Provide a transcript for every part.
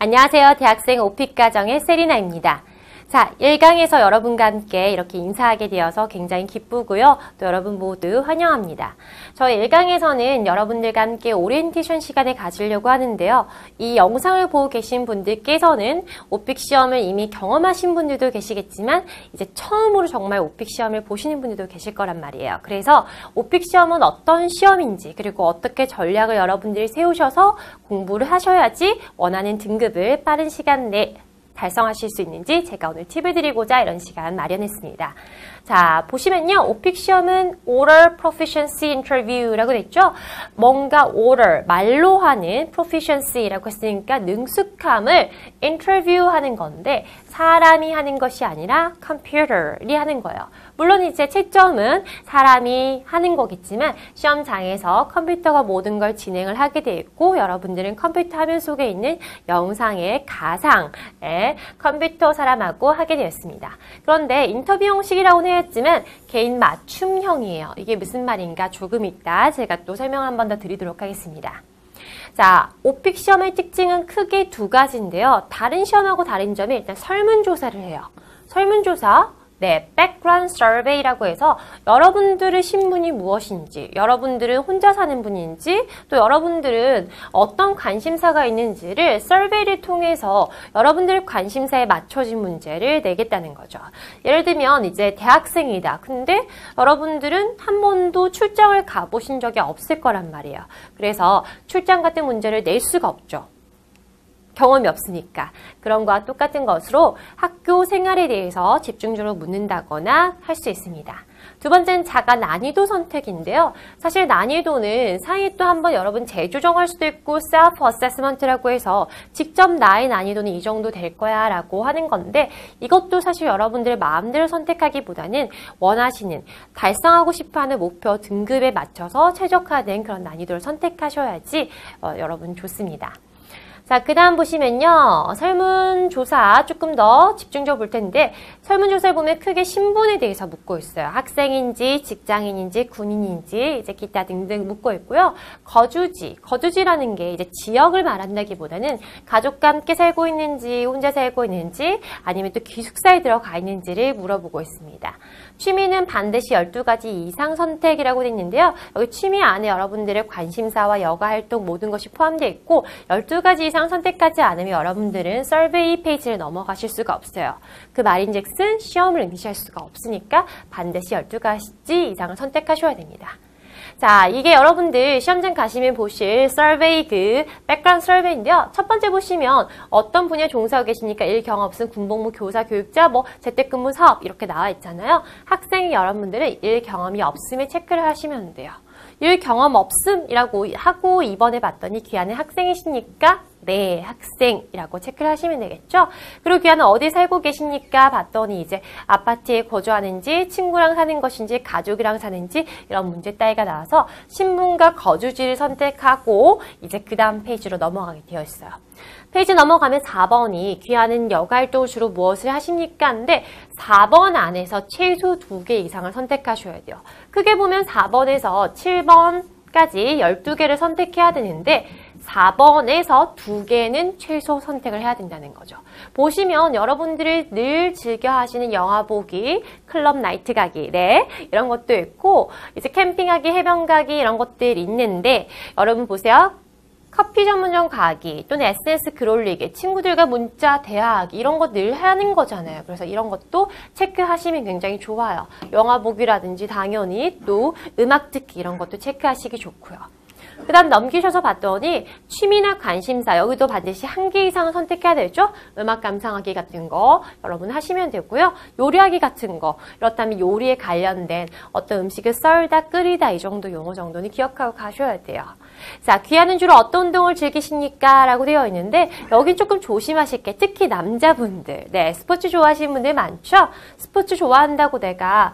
안녕하세요. 대학생 오픽가정의 세리나입니다. 자, 1강에서 여러분과 함께 이렇게 인사하게 되어서 굉장히 기쁘고요. 또 여러분 모두 환영합니다. 저희 1강에서는 여러분들과 함께 오리엔테이션 시간을 가지려고 하는데요. 이 영상을 보고 계신 분들께서는 오픽 시험을 이미 경험하신 분들도 계시겠지만 이제 처음으로 정말 오픽 시험을 보시는 분들도 계실 거란 말이에요. 그래서 오픽 시험은 어떤 시험인지 그리고 어떻게 전략을 여러분들이 세우셔서 공부를 하셔야지 원하는 등급을 빠른 시간 내에 달성하실 수 있는지 제가 오늘 팁을 드리고자 이런 시간 마련했습니다. 자, 보시면요. 오픽 시험은 Oral Proficiency Interview라고 됐죠? 뭔가 oral, 말로 하는 proficiency라고 했으니까 능숙함을 인터뷰하는 건데 사람이 하는 것이 아니라 컴퓨터이 하는 거예요. 물론 이제 채점은 사람이 하는 거겠지만 시험장에서 컴퓨터가 모든 걸 진행을 하게 돼 있고 여러분들은 컴퓨터 화면 속에 있는 영상의 가상에 컴퓨터 사람하고 하게 되었습니다. 그런데 인터뷰 형식이라고는 했지만 개인 맞춤형이에요. 이게 무슨 말인가 조금 이따 제가 또 설명 한 번 더 드리도록 하겠습니다. 자, 오픽 시험의 특징은 크게 두 가지인데요. 다른 시험하고 다른 점이 일단 설문조사를 해요. 설문조사, 네, background survey라고 해서 여러분들의 신분이 무엇인지, 여러분들은 혼자 사는 분인지, 또 여러분들은 어떤 관심사가 있는지를 survey를 통해서 여러분들의 관심사에 맞춰진 문제를 내겠다는 거죠. 예를 들면 이제 대학생이다. 근데 여러분들은 한 번도 출장을 가보신 적이 없을 거란 말이에요. 그래서 출장 같은 문제를 낼 수가 없죠. 경험이 없으니까. 그런 거와 똑같은 것으로 학교 생활에 대해서 집중적으로 묻는다거나 할 수 있습니다. 두 번째는 자가 난이도 선택인데요. 사실 난이도는 상위 또 한번 여러분 재조정할 수도 있고 셀프 어세스먼트라고 해서 직접 나의 난이도는 이 정도 될 거야 라고 하는 건데 이것도 사실 여러분들의 마음대로 선택하기보다는 원하시는 달성하고 싶어하는 목표 등급에 맞춰서 최적화된 그런 난이도를 선택하셔야지 여러분 좋습니다. 자, 그 다음 보시면요. 설문조사 조금 더 집중적으로 볼 텐데 설문조사를 보면 크게 신분에 대해서 묻고 있어요. 학생인지 직장인인지 군인인지 이제 기타 등등 묻고 있고요. 거주지라는 게 이제 지역을 말한다기보다는 가족과 함께 살고 있는지 혼자 살고 있는지 아니면 또 기숙사에 들어가 있는지를 물어보고 있습니다. 취미는 반드시 12가지 이상 선택이라고 되어 있는데요. 여기 취미 안에 여러분들의 관심사와 여가활동 모든 것이 포함되어 있고 12가지 이상 선택하지 않으면 여러분들은 서베이 페이지를 넘어가실 수가 없어요. 그 말인즉슨 시험을 응시할 수가 없으니까 반드시 12가지 이상을 선택하셔야 됩니다. 자, 이게 여러분들 시험장 가시면 보실 서베이 백그라운드 서베이인데요. 첫 번째 보시면 어떤 분야에 종사하고 계시니까 일 경험 없음, 군복무, 교사, 교육자, 재택근무 사업 이렇게 나와 있잖아요. 학생 여러분들은 일 경험이 없음에 체크를 하시면 돼요. 일 경험 없음이라고 하고 이번에 봤더니 귀하는 학생이시니까 네, 학생이라고 체크를 하시면 되겠죠? 그리고 귀하는 어디 살고 계십니까? 봤더니 이제 아파트에 거주하는지, 친구랑 사는 것인지, 가족이랑 사는지 이런 문제 따위가 나와서 신분과 거주지를 선택하고 이제 그 다음 페이지로 넘어가게 되어 있어요. 페이지 넘어가면 4번이 귀하는 여가활동을 주로 무엇을 하십니까? 하는데 4번 안에서 최소 2개 이상을 선택하셔야 돼요. 크게 보면 4번에서 7번까지 12개를 선택해야 되는데 4번에서 2개는 최소 선택을 해야 된다는 거죠. 보시면 여러분들이 늘 즐겨 하시는 영화 보기, 클럽 나이트 가기, 네, 이런 것도 있고 이제 캠핑하기, 해변 가기 이런 것들이 있는데 여러분 보세요. 커피 전문점 가기 또는 SNS 글 올리기, 친구들과 문자 대화하기 이런 거 늘 하는 거잖아요. 그래서 이런 것도 체크하시면 굉장히 좋아요. 영화 보기라든지 당연히 또 음악 듣기 이런 것도 체크하시기 좋고요. 그 다음 넘기셔서 봤더니 취미나 관심사 여기도 반드시 1개 이상은 선택해야 되죠. 음악 감상하기 같은 거 여러분 하시면 되고요. 요리하기 같은 거 그렇다면 요리에 관련된 어떤 음식을 썰다 끓이다 이 정도 용어 정도는 기억하고 가셔야 돼요. 자, 귀하는 주로 어떤 운동을 즐기십니까? 라고 되어 있는데 여기 조금 조심하실 게 특히 남자분들 네, 스포츠 좋아하시는 분들 많죠? 스포츠 좋아한다고 내가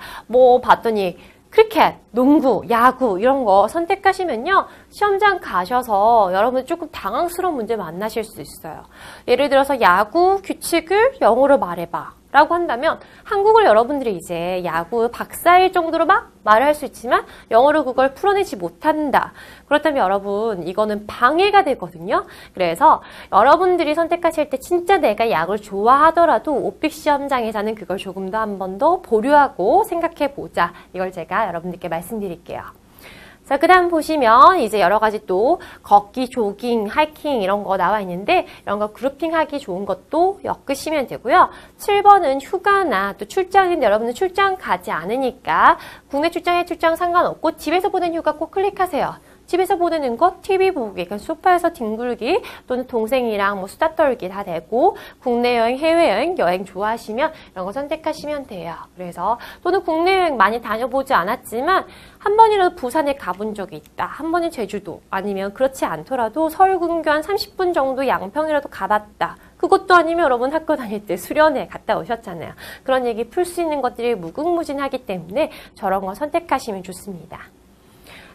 봤더니 크리켓, 농구, 야구 이런 거 선택하시면요. 시험장 가셔서 여러분 조금 당황스러운 문제 만나실 수 있어요. 예를 들어서 야구 규칙을 영어로 말해봐. 라고 한다면 한국을 여러분들이 이제 야구 박사일 정도로 막 말을 할 수 있지만 영어로 그걸 풀어내지 못한다. 그렇다면 여러분 이거는 방해가 되거든요. 그래서 여러분들이 선택하실 때 진짜 내가 야구를 좋아하더라도 오픽 시험장에서는 그걸 조금 더 한 번 더 보류하고 생각해 보자. 이걸 제가 여러분들께 말씀드릴게요. 자, 그 다음 보시면 이제 여러 가지 또 걷기, 조깅, 하이킹 이런 거 나와 있는데 이런 거 그룹핑하기 좋은 것도 엮으시면 되고요. 7번은 휴가나 또 출장인데 여러분은 출장 가지 않으니까 국내 출장, 해외 출장 상관없고 집에서 보낸 휴가 꼭 클릭하세요. 집에서 보내는 거 TV 보기, 그러니까 소파에서 뒹굴기 또는 동생이랑 뭐 수다 떨기 다 되고 국내 여행, 해외 여행, 여행 좋아하시면 이런 거 선택하시면 돼요. 그래서 또는 국내 여행 많이 다녀보지 않았지만 한 번이라도 부산에 가본 적이 있다. 한 번은 제주도 아니면 그렇지 않더라도 서울 근교 한 30분 정도 양평이라도 가봤다. 그것도 아니면 여러분 학교 다닐 때 수련회 갔다 오셨잖아요. 그런 얘기 풀 수 있는 것들이 무궁무진하기 때문에 저런 거 선택하시면 좋습니다.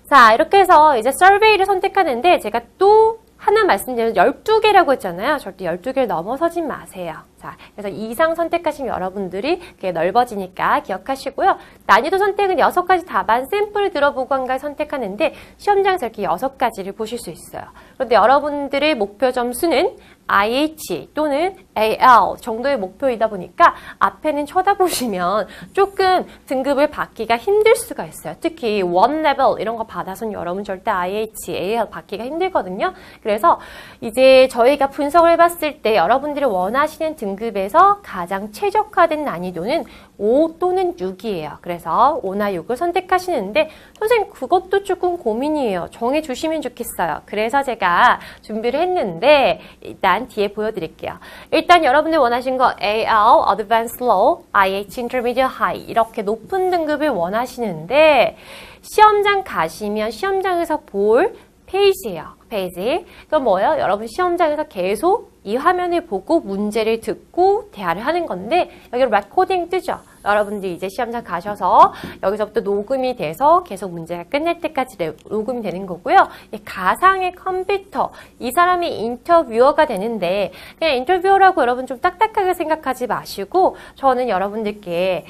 자, 이렇게 해서 이제 서베이를 선택하는데 제가 또 하나 말씀드리면 12개라고 했잖아요. 절대 12개를 넘어서지 마세요. 자, 그래서 이상 선택하시면 여러분들이 그게 넓어지니까 기억하시고요. 난이도 선택은 6가지 답안 샘플을 들어보고 한 가지 선택하는데 시험장에서 이렇게 6가지를 보실 수 있어요. 그런데 여러분들의 목표 점수는 IH 또는 AL 정도의 목표이다 보니까 앞에는 쳐다보시면 조금 등급을 받기가 힘들 수가 있어요. 특히 1 레벨 이런 거 받아서는 여러분 절대 IH, AL 받기가 힘들거든요. 그래서 이제 저희가 분석을 해봤을 때 여러분들이 원하시는 등급에서 가장 최적화된 난이도는 5 또는 6이에요. 그래서 5나 6을 선택하시는데 선생님 그것도 조금 고민이에요. 정해주시면 좋겠어요. 그래서 제가 준비를 했는데 일단 뒤에 보여드릴게요. 일단 여러분들 원하신 거 AL, Advanced Low, IH, Intermediate High 이렇게 높은 등급을 원하시는데 시험장 가시면 시험장에서 볼 페이지예요. 페이지. 그건 뭐예요? 여러분 시험장에서 계속 이 화면을 보고 문제를 듣고 대화를 하는 건데 여기 레코딩 뜨죠? 여러분들이 이제 시험장 가셔서 여기서부터 녹음이 돼서 계속 문제가 끝날 때까지 녹음이 되는 거고요. 가상의 컴퓨터, 이 사람이 인터뷰어가 되는데 그냥 인터뷰어라고 여러분 좀 딱딱하게 생각하지 마시고 저는 여러분들께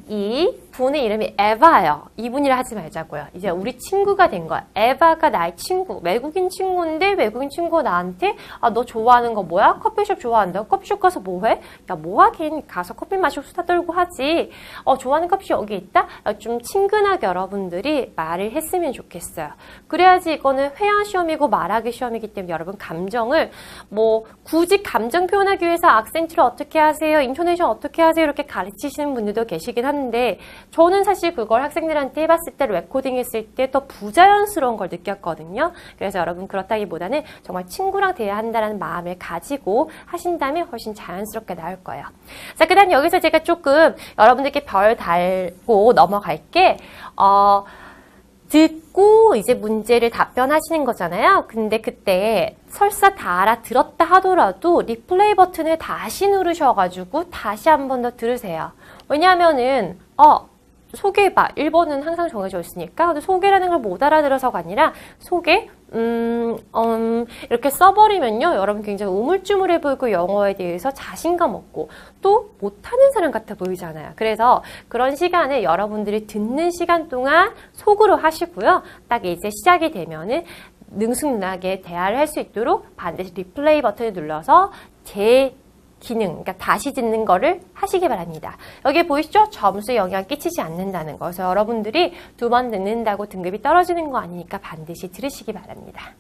이 분의 이름이 에바예요. 이분이라 하지 말자고요. 이제 우리 친구가 된 거야. 에바가 나의 친구. 외국인 친구인데 외국인 친구가 나한테 너 좋아하는 거 뭐야? 커피숍 좋아한다고? 커피숍 가서 뭐 해? 야, 뭐 하긴 가서 커피 마시고 수다 떨고 하지. 좋아하는 커피숍 여기 있다? 좀 친근하게 여러분들이 말을 했으면 좋겠어요. 그래야지 이거는 회화 시험이고 말하기 시험이기 때문에 여러분 감정을 뭐 굳이 감정 표현하기 위해서 악센트를 어떻게 하세요? 인토네이션 어떻게 하세요? 이렇게 가르치시는 분들도 계시긴 하는데 저는 사실 그걸 학생들한테 해봤을 때 레코딩 했을 때 더 부자연스러운 걸 느꼈거든요. 그래서 여러분 그렇다기보다는 정말 친구랑 대해야 한다는 마음을 가지고 하신다면 훨씬 자연스럽게 나올 거예요. 자, 그 다음 여기서 제가 조금 여러분들께 별 달고 넘어갈게. 듣고 이제 문제를 답변하시는 거잖아요. 근데 그때 설사 다 알아들었다 하더라도 리플레이 버튼을 다시 누르셔가지고 다시 한 번 더 들으세요. 왜냐하면은 소개해봐. 1번은 항상 정해져 있으니까. 근데 소개라는 걸 못 알아들어서가 아니라 소개? 이렇게 써버리면요. 여러분 굉장히 우물쭈물해 보이고 영어에 대해서 자신감 없고 또 못하는 사람 같아 보이잖아요. 그래서 그런 시간에 여러분들이 듣는 시간 동안 속으로 하시고요. 딱 이제 시작이 되면은 능숙하게 대화를 할 수 있도록 반드시 리플레이 버튼을 눌러서 기능, 그러니까 다시 듣는 거를 하시기 바랍니다. 여기 보이시죠? 점수에 영향 끼치지 않는다는 거. 그래서 여러분들이 2번 듣는다고 등급이 떨어지는 거 아니니까 반드시 들으시기 바랍니다.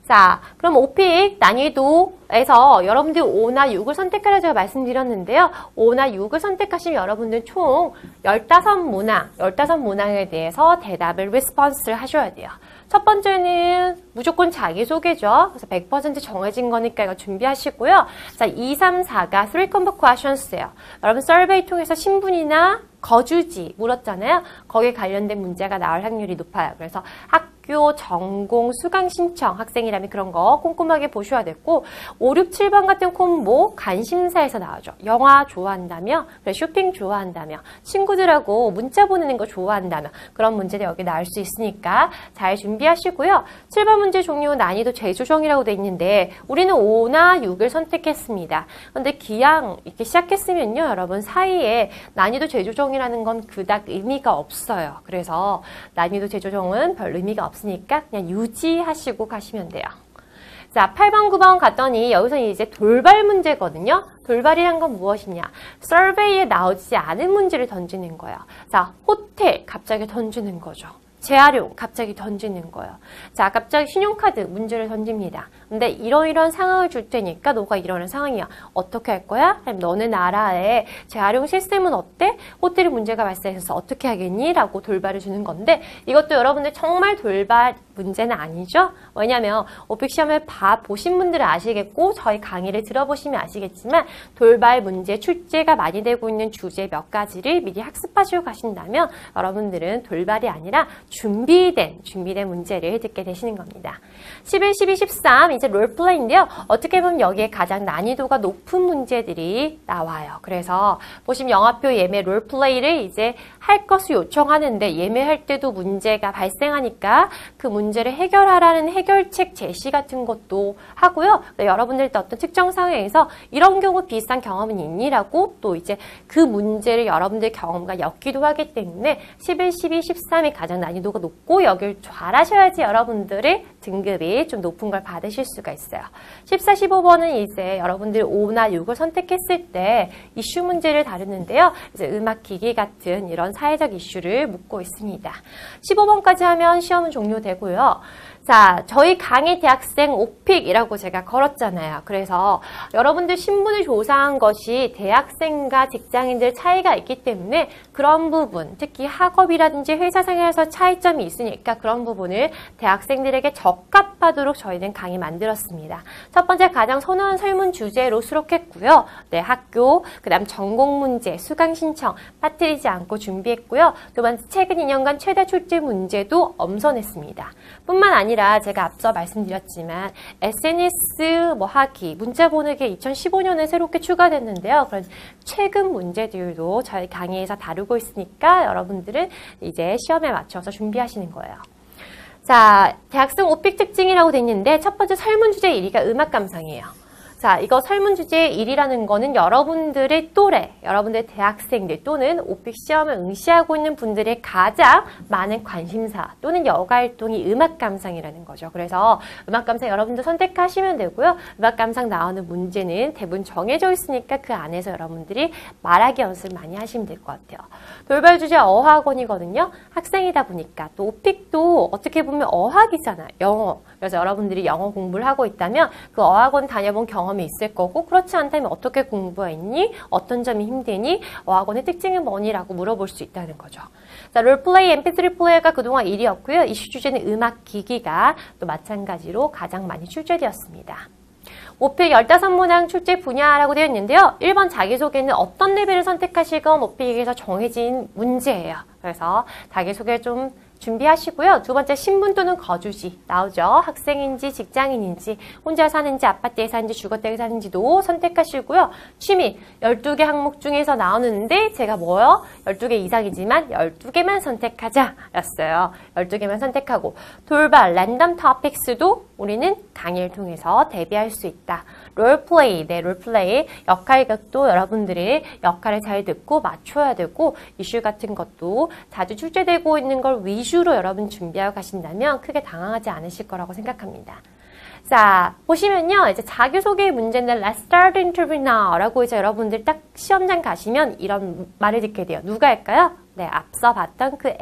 자, 그럼 오픽 난이도에서 여러분들 5나 6을 선택하라 제가 말씀드렸는데요. 5나 6을 선택하시면 여러분들 총 15문항에 대해서 대답을 리스폰스를 하셔야 돼요. 첫 번째는 무조건 자기소개죠. 그래서 100% 정해진 거니까 이거 준비하시고요. 자, 2, 3, 4가 3 combo questions예요. 여러분 서베이 통해서 신분이나 거주지 물었잖아요. 거기에 관련된 문제가 나올 확률이 높아요. 그래서 학교, 학교, 전공, 수강 신청, 학생이라면 그런 거 꼼꼼하게 보셔야 됐고 5, 6, 7번 같은 콤보 관심사에서 나오죠. 영화 좋아한다며, 쇼핑 좋아한다며, 친구들하고 문자 보내는 거 좋아한다며 그런 문제도 여기 나올 수 있으니까 잘 준비하시고요. 7번 문제 종류 난이도 재조정이라고 돼 있는데 우리는 5나 6을 선택했습니다. 근데 기왕 이렇게 시작했으면요. 여러분 사이에 난이도 재조정이라는 건 그닥 의미가 없어요. 그래서 난이도 재조정은 별 의미가 없으니까 그냥 유지하시고 가시면 돼요. 자, 8번, 9번 갔더니 여기서 이제 돌발 문제거든요. 돌발이란 건 무엇이냐? 서베이에 나오지 않은 문제를 던지는 거예요. 자, 호텔 갑자기 던지는 거죠. 재활용 갑자기 던지는 거예요. 자, 갑자기 신용카드 문제를 던집니다. 근데 이런 상황을 줄 테니까 너가 이런 상황이야. 어떻게 할 거야? 아니면 너네 나라의 재활용 시스템은 어때? 호텔에 문제가 발생해서 어떻게 하겠니? 라고 돌발을 주는 건데 이것도 여러분들 정말 돌발 문제는 아니죠? 왜냐면 오픽 시험을 보신 분들은 아시겠고 저희 강의를 들어보시면 아시겠지만 돌발 문제 출제가 많이 되고 있는 주제 몇 가지를 미리 학습하시고 가신다면 여러분들은 돌발이 아니라 준비된 문제를 듣게 되시는 겁니다. 11, 12, 13 이제 롤플레이인데요. 어떻게 보면 여기에 가장 난이도가 높은 문제들이 나와요. 그래서 보시면 영화표 예매 롤플레이를 이제 할 것을 요청하는데 예매할 때도 문제가 발생하니까 그 문제를 해결하라는 해결책 제시 같은 것도 하고요. 여러분들도 어떤 특정 상황에서 이런 경우 비슷한 경험은 있니라고 또 이제 그 문제를 여러분들 경험과 엮기도 하기 때문에 11, 12, 13이 가장 난이도가 높고 여길 잘하셔야지 여러분들의 등급이 좀 높은 걸 받으실 수가 있어요. 14, 15번은 이제 여러분들 5나 6을 선택했을 때 이슈 문제를 다루는데요. 이제 음악기기 같은 이런 사회적 이슈를 묻고 있습니다. 15번까지 하면 시험은 종료되고요. 자, 저희 강의 대학생 오픽이라고 제가 걸었잖아요. 그래서 여러분들 신분을 조사한 것이 대학생과 직장인들 차이가 있기 때문에 그런 부분, 특히 학업이라든지 회사 생활에서 차이점이 있으니까 그런 부분을 대학생들에게 적합하도록 저희는 강의 만들었습니다. 첫 번째 가장 선호한 설문 주제로 수록했고요. 네, 학교, 그 다음 전공 문제, 수강 신청 빠뜨리지 않고 준비했고요. 두 번째 최근 2년간 최다 출제 문제도 엄선했습니다. 뿐만 아니라 제가 앞서 말씀드렸지만 SNS 하기, 문자 보내기 2015년에 새롭게 추가됐는데요. 그런 최근 문제들도 저희 강의에서 다루고 있으니까 여러분들은 이제 시험에 맞춰서 준비하시는 거예요. 자, 대학생 오픽 특징이라고 돼 있는데 첫 번째 설문 주제 1위가 음악 감상이에요. 자, 이거 설문 주제 1위라는 거는 여러분들의 또래, 여러분들의 대학생들 또는 오픽 시험을 응시하고 있는 분들의 가장 많은 관심사 또는 여가활동이 음악 감상이라는 거죠. 그래서 음악 감상 여러분들 선택하시면 되고요. 음악 감상 나오는 문제는 대부분 정해져 있으니까 그 안에서 여러분들이 말하기 연습을 많이 하시면 될 것 같아요. 돌발 주제 어학원이거든요. 학생이다 보니까 또 오픽도 어떻게 보면 어학이잖아요. 영어. 그래서 여러분들이 영어 공부를 하고 있다면 그 어학원 다녀본 경험이 있을 거고 그렇지 않다면 어떻게 공부했니? 어떤 점이 힘드니? 어학원의 특징이 뭐니라고 물어볼 수 있다는 거죠. 자, 롤플레이 MP3 플레이어가 그동안 1위였고요. 이슈 주제는 음악 기기가 또 마찬가지로 가장 많이 출제되었습니다. 오픽 15문항 출제 분야라고 되어 있는데요. 1번 자기소개는 어떤 레벨을 선택하실 건 오픽에서 정해진 문제예요. 그래서 자기소개 좀 준비하시고요. 두 번째 신분 또는 거주지 나오죠. 학생인지 직장인인지 혼자 사는지 아파트에 사는지 주거택에 사는지도 선택하시고요. 취미 12개 항목 중에서 나오는데 제가 12개 이상이지만 12개만 선택하자 였어요. 12개만 선택하고 돌발 랜덤 토픽스도 우리는 강의를 통해서 대비할 수 있다. 롤플레이, 네, 롤플레이 역할극도 여러분들이 역할을 잘 듣고 맞춰야 되고 이슈 같은 것도 자주 출제되고 있는 걸 위주로 여러분 준비하고 가신다면 크게 당황하지 않으실 거라고 생각합니다. 자, 보시면요. 이제 자기소개 문제인데 Let's start interview now 라고 이제 여러분들 딱 시험장 가시면 이런 말을 듣게 돼요. 누가 할까요? 네, 앞서 봤던 그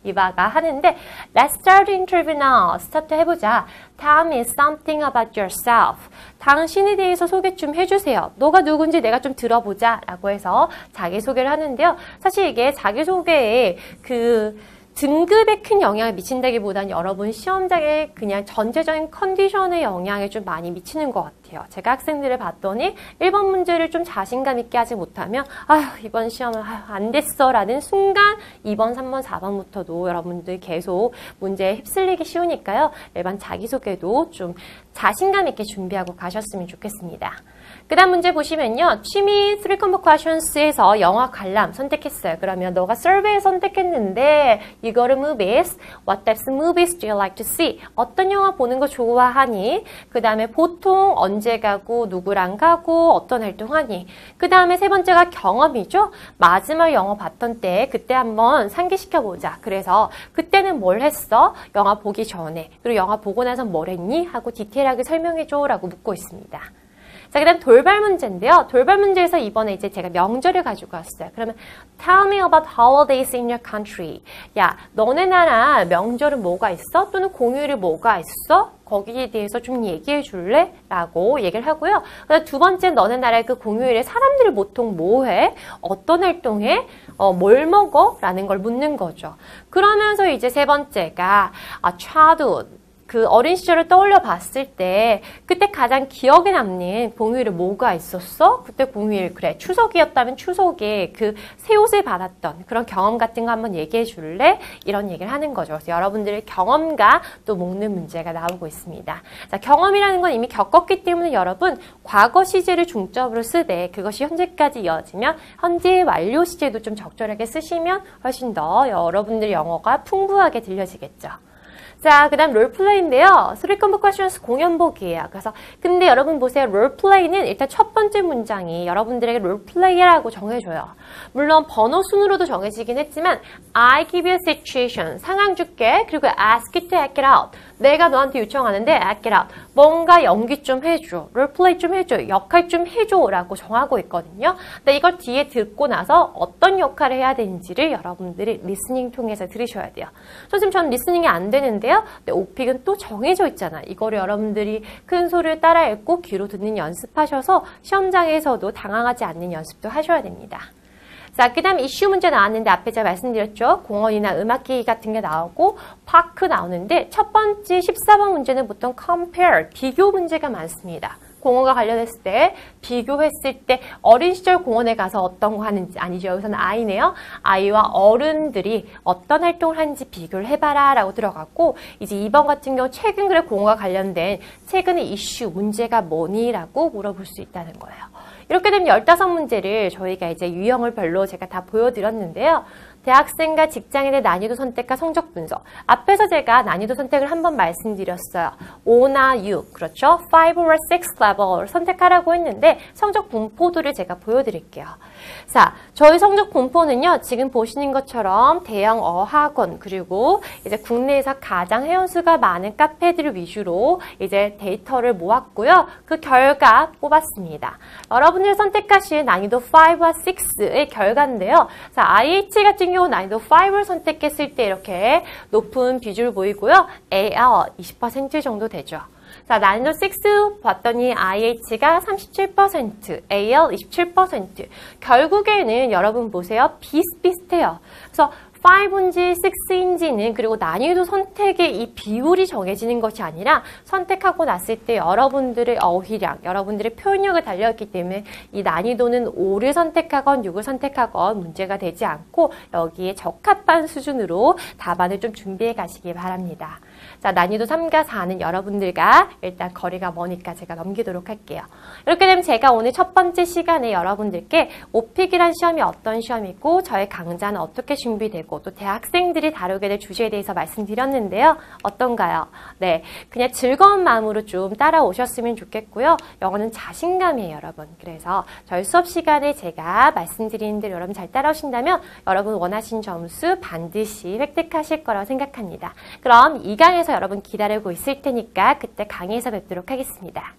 이바가 하는데 Let's start interview now. 스타트 해보자. Tell me something about yourself. 당신에 대해서 소개 좀 해주세요. 너가 누군지 내가 좀 들어보자 라고 해서 자기소개를 하는데요. 사실 이게 자기소개에 그 등급에 큰 영향을 미친다기보다는 여러분 시험장의 그냥 전체적인 컨디션에 영향을 좀 많이 미치는 것 같아요. 같아요. 제가 학생들을 봤더니 1번 문제를 좀 자신감 있게 하지 못하면 아휴 이번 시험은 안 됐어 라는 순간 2번, 3번, 4번부터도 여러분들 계속 문제에 휩쓸리기 쉬우니까요. 일반 자기소개도 좀 자신감 있게 준비하고 가셨으면 좋겠습니다. 그 다음 문제 보시면요. 취미 3 combo questions에서 영화 관람 선택했어요. 그러면 너가 survey 선택했는데 you go to movies. What types of movies do you like to see? 어떤 영화 보는 거 좋아하니? 그 다음에 보통 언제 가고 누구랑 가고 어떤 활동하니? 그 다음에 세 번째가 경험이죠. 마지막 영화 봤던 때 그때 한번 상기시켜보자. 그래서 그때는 뭘 했어? 영화 보기 전에. 그리고 영화 보고 나서 뭘 했니? 하고 디테일하게 설명해줘 라고 묻고 있습니다. 자, 그 다음 돌발 문제인데요. 돌발 문제에서 이번에 이제 제가 명절을 가지고 왔어요. 그러면 Tell me about holidays in your country. 야, 너네 나라 명절은 뭐가 있어? 또는 공휴일이 뭐가 있어? 거기에 대해서 좀 얘기해 줄래? 라고 얘기를 하고요. 그다음 두 번째 너네 나라의 그 공휴일에 사람들이 보통 뭐 해? 어떤 활동해? 뭘 먹어? 라는 걸 묻는 거죠. 그러면서 이제 세 번째가 childhood. 그 어린 시절을 떠올려 봤을 때 그때 가장 기억에 남는 공휴일에 뭐가 있었어? 그때 공휴일 그래 추석이었다면 추석에 그 새 옷을 받았던 그런 경험 같은 거 한번 얘기해 줄래? 이런 얘기를 하는 거죠. 그래서 여러분들의 경험과 또 묶는 문제가 나오고 있습니다. 자, 경험이라는 건 이미 겪었기 때문에 여러분 과거 시제를 중점으로 쓰되 그것이 현재까지 이어지면 현재 완료 시제도 좀 적절하게 쓰시면 훨씬 더 여러분들의 영어가 풍부하게 들려지겠죠. 자, 그 다음 롤플레이인데요. 3 combo questions 공연보기예요. 그래서 근데 여러분 보세요. 롤플레이는 일단 첫 번째 문장이 여러분들에게 롤플레이라고 정해줘요. 물론 번호 순으로도 정해지긴 했지만 I give you a situation. 상황 줄게. 그리고 ask you to act it out. 내가 너한테 요청하는데 act it out. 뭔가 연기 좀 해줘. 롤플레이 좀 해줘. 역할 좀 해줘. 라고 정하고 있거든요. 근데 이걸 뒤에 듣고 나서 어떤 역할을 해야 되는지를 여러분들이 리스닝 통해서 들으셔야 돼요. 선생님 저는 리스닝이 안 되는데요. 근데 오픽은 또 정해져 있잖아. 이거를 여러분들이 큰 소리를 따라 읽고 귀로 듣는 연습하셔서 시험장에서도 당황하지 않는 연습도 하셔야 됩니다. 자, 그 다음 이슈 문제 나왔는데 앞에 제가 말씀드렸죠. 공원이나 음악기 같은 게 나오고 파크 나오는데 첫 번째 14번 문제는 보통 compare, 비교 문제가 많습니다. 공원과 관련했을 때 비교했을 때 어린 시절 공원에 가서 어떤 거 하는지 아니죠. 여기서는 아이네요. 아이와 어른들이 어떤 활동을 하는지 비교를 해봐라 라고 들어갔고 이제 2번 같은 경우 최근 글의 공원과 관련된 최근의 이슈 문제가 뭐니? 라고 물어볼 수 있다는 거예요. 이렇게 되면 15문제를 저희가 이제 유형을 별로 제가 다 보여드렸는데요. 대학생과 직장인의 난이도 선택과 성적 분석. 앞에서 제가 난이도 선택을 한번 말씀드렸어요. 5나 6, 그렇죠? 5 or 6 level 선택하라고 했는데 성적 분포도를 제가 보여드릴게요. 자, 저희 성적 분포는요. 지금 보시는 것처럼 대형 어학원 그리고 이제 국내에서 가장 회원수가 많은 카페들 위주로 이제 데이터를 모았고요. 그 결과 뽑았습니다. 여러분들이 선택하신 난이도 5와 6의 결과인데요. 자, IH 같은 경우 난이도 5를 선택했을 때 이렇게 높은 비율 보이고요. AL 20% 정도 되죠. 자, 난이도 6 봤더니 IH가 37%, AL 27%. 결국에는 여러분 보세요. 비슷비슷해요. 그래서 5인지 6인지는 그리고 난이도 선택의 이 비율이 정해지는 것이 아니라 선택하고 났을 때 여러분들의 어휘량, 여러분들의 표현력이 달려있기 때문에 이 난이도는 5를 선택하건 6을 선택하건 문제가 되지 않고 여기에 적합한 수준으로 답안을 좀 준비해 가시기 바랍니다. 자, 난이도 3과 4는 여러분들과 일단 거리가 머니까 제가 넘기도록 할게요. 이렇게 되면 제가 오늘 첫 번째 시간에 여러분들께 오픽이란 시험이 어떤 시험이고 저의 강좌는 어떻게 준비되고 또 대학생들이 다루게 될 주제에 대해서 말씀드렸는데요. 어떤가요? 네, 그냥 즐거운 마음으로 좀 따라오셨으면 좋겠고요. 영어는 자신감이에요, 여러분. 그래서 저희 수업 시간에 제가 말씀드리는 대로 여러분 잘 따라오신다면 여러분 원하신 점수 반드시 획득하실 거라고 생각합니다. 그럼 이 강에서 여러분 기다리고 있을 테니까 그때 강의에서 뵙도록 하겠습니다.